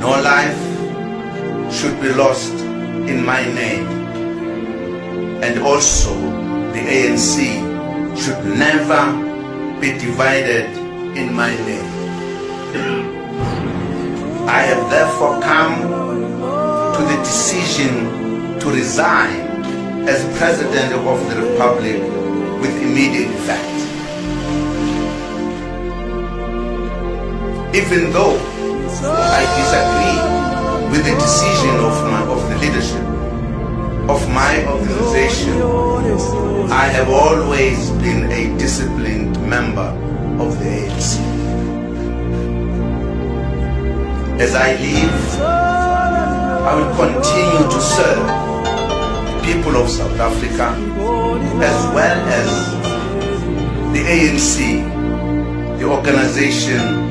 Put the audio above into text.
No life should be lost in my name. And also, the ANC should never be divided in my name. I have therefore come to the decision to resign as President of the Republic with immediate effect. Even though I disagree with the decision of the leadership of my organization, I have always been a disciplined member of the ANC. As I live, I will continue to serve the people of South Africa as well as the ANC, the organization